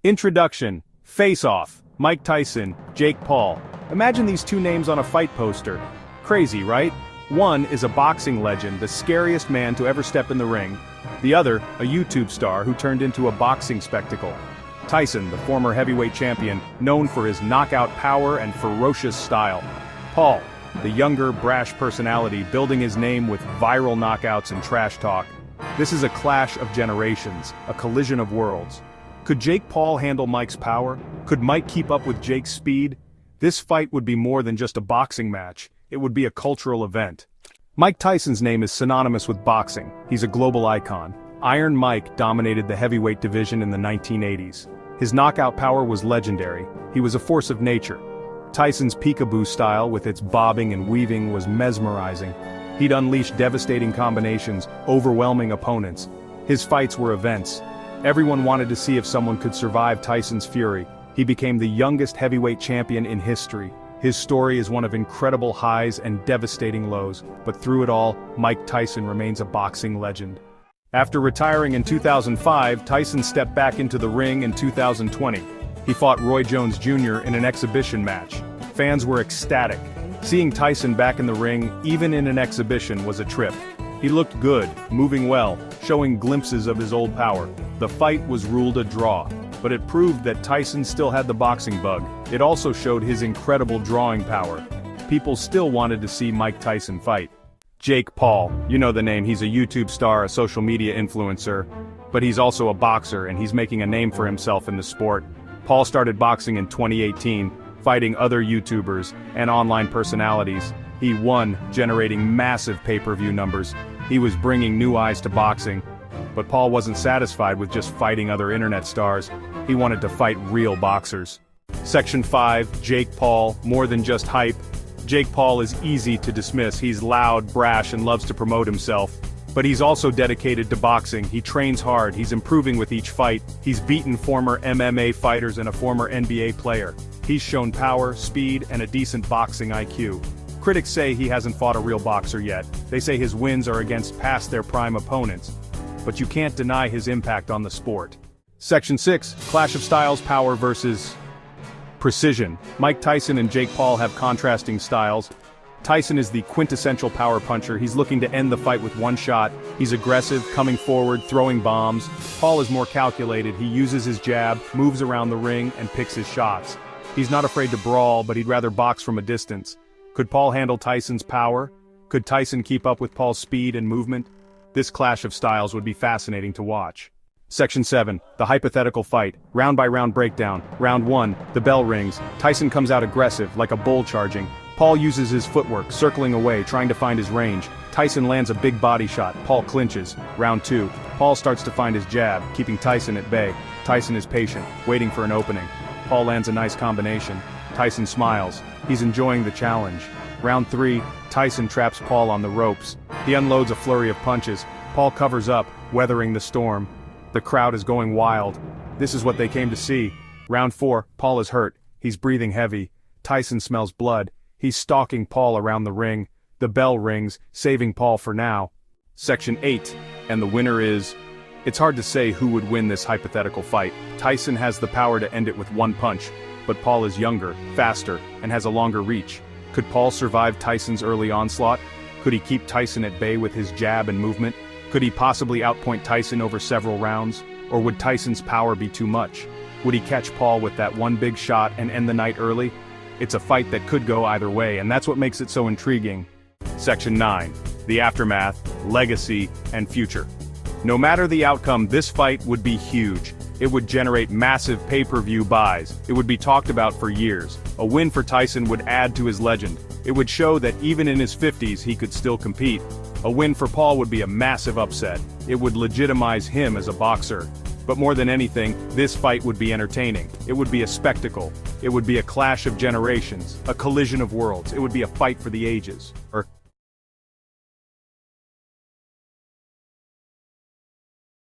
Introduction. Face Off. Mike Tyson, Jake Paul. Imagine these two names on a fight poster. Crazy, right? One is a boxing legend, the scariest man to ever step in the ring. The other, a YouTube star who turned into a boxing spectacle. Tyson, the former heavyweight champion, known for his knockout power and ferocious style. Paul, the younger, brash personality building his name with viral knockouts and trash talk. This is a clash of generations, a collision of worlds. Could Jake Paul handle Mike's power? Could Mike keep up with Jake's speed? This fight would be more than just a boxing match, it would be a cultural event. Mike Tyson's name is synonymous with boxing. He's a global icon. Iron Mike dominated the heavyweight division in the 1980s. His knockout power was legendary. He was a force of nature. Tyson's peekaboo style with its bobbing and weaving was mesmerizing. He'd unleash devastating combinations, overwhelming opponents. His fights were events. Everyone wanted to see if someone could survive Tyson's fury. He became the youngest heavyweight champion in history. His story is one of incredible highs and devastating lows, but through it all, Mike Tyson remains a boxing legend. After retiring in 2005, Tyson stepped back into the ring in 2020. He fought Roy Jones Jr. in an exhibition match. Fans were ecstatic. Seeing Tyson back in the ring, even in an exhibition, was a trip. He looked good, moving well, showing glimpses of his old power. The fight was ruled a draw, but it proved that Tyson still had the boxing bug. It also showed his incredible drawing power. People still wanted to see Mike Tyson fight. Jake Paul, you know the name, he's a YouTube star, a social media influencer, but he's also a boxer and he's making a name for himself in the sport. Paul started boxing in 2018, fighting other YouTubers and online personalities. He won, generating massive pay-per-view numbers. He was bringing new eyes to boxing. But Paul wasn't satisfied with just fighting other internet stars. He wanted to fight real boxers. Section 5, Jake Paul, more than just hype. Jake Paul is easy to dismiss. He's loud, brash, and loves to promote himself. But he's also dedicated to boxing. He trains hard, he's improving with each fight. He's beaten former MMA fighters and a former NBA player. He's shown power, speed, and a decent boxing IQ. Critics say he hasn't fought a real boxer yet. They say his wins are against past their prime opponents. But you can't deny his impact on the sport. Section 6, Clash of Styles, Power versus Precision. Mike Tyson and Jake Paul have contrasting styles. Tyson is the quintessential power puncher. He's looking to end the fight with one shot. He's aggressive, coming forward, throwing bombs. Paul is more calculated. He uses his jab, moves around the ring, and picks his shots. He's not afraid to brawl, but he'd rather box from a distance. Could Paul handle Tyson's power? Could Tyson keep up with Paul's speed and movement? This clash of styles would be fascinating to watch. Section 7, the hypothetical fight, round-by-round breakdown. Round 1, the bell rings. Tyson comes out aggressive, like a bull charging. Paul uses his footwork, circling away, trying to find his range. Tyson lands a big body shot. Paul clinches. Round 2, Paul starts to find his jab, keeping Tyson at bay. Tyson is patient, waiting for an opening. Paul lands a nice combination. Tyson smiles. He's enjoying the challenge. Round 3, Tyson traps Paul on the ropes. He unloads a flurry of punches. Paul covers up, weathering the storm. The crowd is going wild. This is what they came to see. Round 4, Paul is hurt. He's breathing heavy. Tyson smells blood. He's stalking Paul around the ring. The bell rings, saving Paul for now. Section 8, and the winner is... It's hard to say who would win this hypothetical fight. Tyson has the power to end it with one punch, but Paul is younger, faster, and has a longer reach. Could Paul survive Tyson's early onslaught? Could he keep Tyson at bay with his jab and movement? Could he possibly outpoint Tyson over several rounds? Or would Tyson's power be too much? Would he catch Paul with that one big shot and end the night early? It's a fight that could go either way, and that's what makes it so intriguing. Section 9, the aftermath, legacy, and future. No matter the outcome, this fight would be huge. It would generate massive pay-per-view buys. It would be talked about for years. A win for Tyson would add to his legend. It would show that even in his 50s he could still compete. A win for Paul would be a massive upset. It would legitimize him as a boxer. But more than anything, this fight would be entertaining. It would be a spectacle. It would be a clash of generations, a collision of worlds. It would be a fight for the ages. Or